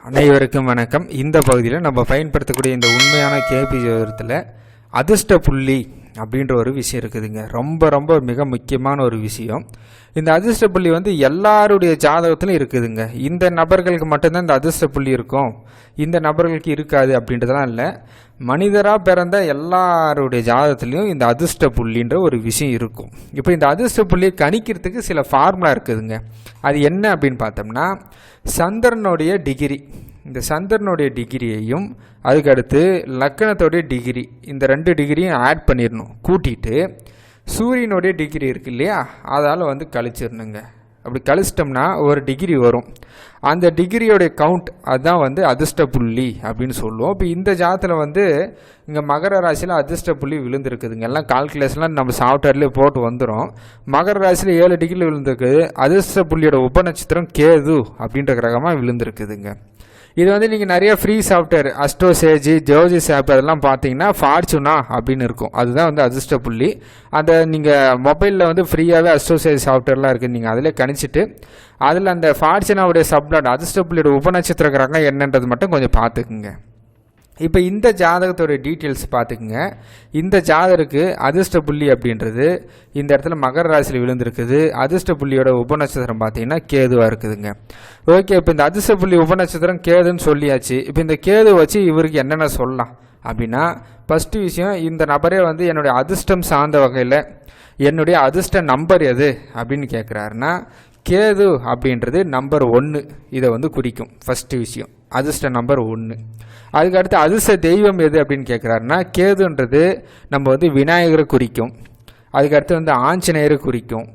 அனைவருக்கும் வணக்கம். இந்த பகுதியில் நம்ம பயன்படுத்தக்கூடிய இந்த உண்மையான கேபி ஜோதிடத்தில் அதிர்ஷ்ட புள்ளி அப்படின்ற ஒரு விஷயம் இருக்குதுங்க. ரொம்ப ரொம்ப மிக முக்கியமான ஒரு விஷயம். இந்த அதிர்ஷ்ட புள்ளி எல்லாருடைய ஜாதகத்திலும் இருக்குதுங்க. இந்த நபர்களுக்கு மட்டும்தான் இந்த அதிர்ஷ்ட புள்ளி இருக்கும், இந்த நபர்களுக்கு இருக்காது அப்படின்றதெல்லாம் இல்லை. மனிதராக பிறந்த எல்லாருடைய ஜாதகத்துலேயும் இந்த அதிர்ஷ்ட புள்ளின்ற ஒரு விஷயம் இருக்கும். இப்போ இந்த அதிர்ஷ்ட புள்ளியை கணிக்கிறதுக்கு சில ஃபார்முலா இருக்குதுங்க. அது என்ன அப்படின்னு பார்த்தோம்னா, சந்திரனுடைய டிகிரி, இந்த சந்திரனுடைய டிகிரியையும் அதுக்கடுத்து லக்கணத்தோடைய டிகிரி, இந்த 2 டிகிரியும் ஆட் பண்ணிடணும். கூட்டிட்டு சூரியனுடைய டிகிரி இருக்கு இல்லையா, அதால் கழிச்சிடணுங்க. அப்படி கழிச்சிட்டோம்னா ஒரு டிகிரி வரும். அந்த டிகிரியோடைய கவுண்ட் அதுதான் அதிர்ஷ்ட புள்ளி அப்படின்னு சொல்லுவோம். இப்போ இந்த ஜாதத்தில் இங்கே மகர ராசியில் அதிர்ஷ்ட புள்ளி விழுந்திருக்குதுங்க. எல்லாம் கால்குலேஷன்லாம் நம்ம சாஃப்ட்வேர்லேயே போட்டு வந்துடும். மகர ராசியில் 7 டிகிரி விழுந்திருக்குது. அதிர்ஷ்ட புள்ளியோட உபநட்சத்திரம் கேது அப்படின்ற கிரகமாக விழுந்திருக்குதுங்க. இது நீங்கள் நிறைய ஃப்ரீ சாஃப்ட்வேர் அஸ்ட்ரோசேஜ், ஜோதிஷ் ஆப் அதெல்லாம் பார்த்தீங்கன்னா ஃபார்ச்சுனா அப்படின்னு இருக்கும். அதுதான் அதிர்ஷ்ட புள்ளி. அந்த நீங்கள் மொபைலில் ஃப்ரீயாகவே அஸ்ட்ரோசேஜ் சாஃப்ட்வேர்லாம் இருக்குது. நீங்கள் அதிலே கணிச்சிட்டு அதில் அந்த ஃபார்ச்சுனாவுடைய சப்ளாட் அதிர்ஷ்ட புள்ளியோட உபநட்சத்திர கிரகம் என்னன்றது மட்டும் கொஞ்சம் பார்த்துக்குங்க. இப்போ இந்த ஜாதகத்தோடைய டீட்டெயில்ஸ் பார்த்துக்குங்க. இந்த ஜாதகருக்கு அதிர்ஷ்ட புள்ளி அப்படின்றது இந்த இடத்துல மகர ராசியில் விழுந்திருக்குது. அதிர்ஷ்ட புள்ளியோட உபநட்சத்திரம் பார்த்தீங்கன்னா கேதுவாக இருக்குதுங்க. ஓகே, இப்போ இந்த அதிர்ஷ்ட புள்ளி உபநட்சத்திரம் கேதுன்னு சொல்லியாச்சு. இப்போ இந்த கேது வச்சு இவருக்கு என்னென்ன சொல்லலாம் அப்படின்னா, ஃபஸ்ட்டு விஷயம், இந்த நபரே என்னுடைய அதிர்ஷ்டம் சார்ந்த வகையில் என்னுடைய அதிர்ஷ்ட நம்பர் எது அப்படின்னு கேட்குறாருன்னா, கேது அப்படின்றது நம்பர் 1 இதை குறிக்கும். ஃபஸ்ட்டு விஷயம் அதிர்ஷ்ட நம்பர் 1. அதுக்கடுத்து அதிர்ஷ்ட தெய்வம் எது அப்படின்னு கேட்குறாருன்னா, கேதுன்றது நம்ம விநாயகரை குறிக்கும். அதுக்கடுத்து ஆஞ்சநேயரை குறிக்கும்.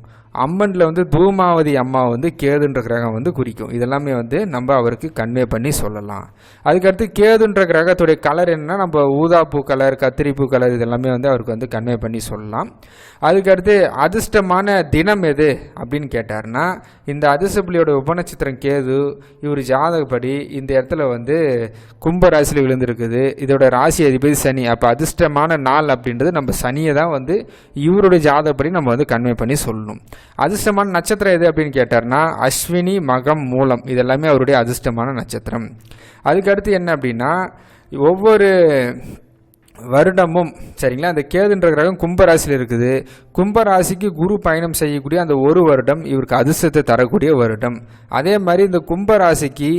அம்மனில் தூமாவதி அம்மா கேதுன்ற கிரகம் குறிக்கும். இதெல்லாமே நம்ம அவருக்கு கன்வே பண்ணி சொல்லலாம். அதுக்கடுத்து கேதுன்ற கிரகத்துடைய கலர் என்னன்னா, நம்ம ஊதாப்பூ கலர், கத்திரிப்பூ கலர், இதெல்லாமே அவருக்கு கன்வே பண்ணி சொல்லலாம். அதுக்கடுத்து அதிர்ஷ்டமான தினம் எது அப்படின்னு கேட்டார்னா, இந்த அதிர்ஷ்ட புள்ளியோட உபநட்சத்திரம் கேது. இவர் ஜாதகப்படி இந்த இடத்துல கும்ப ராசியில் விழுந்திருக்குது. இதோட ராசி அதிபதி சனி. அப்போ அதிர்ஷ்டமான நாள் அப்படின்றது நம்ம சனியை தான் இவருடைய ஜாதகப்படி நம்ம கன்வே பண்ணி சொல்லணும். அதிர்ஷ்டமான நட்சத்திரம் எது அப்படின்னு கேட்டார்னா, அஸ்வினி, மகம், மூலம், இதெல்லாமே அவருடைய அதிர்ஷ்டமான நட்சத்திரம். அதுக்கடுத்து என்ன அப்படின்னா, ஒவ்வொரு வருடமும் சரிங்களா, அந்த கேதுன்ற கிரகம் கும்பராசியில் இருக்குது. கும்பராசிக்கு குரு பயணம் செய்யக்கூடிய அந்த ஒரு வருடம் இவருக்கு அதிர்ஷ்டத்தை தரக்கூடிய வருடம். அதே மாதிரி இந்த கும்பராசிக்கு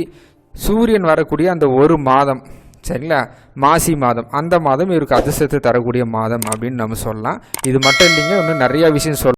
சூரியன் வரக்கூடிய அந்த ஒரு மாதம் சரிங்களா, மாசி மாதம், அந்த மாதம் இவருக்கு அதிர்ஷ்டத்தை தரக்கூடிய மாதம் அப்படின்னு நம்ம சொல்லலாம். இது மட்டும் இல்லைங்க, இன்னும் நிறைய விஷயம் சொல்லலாம்.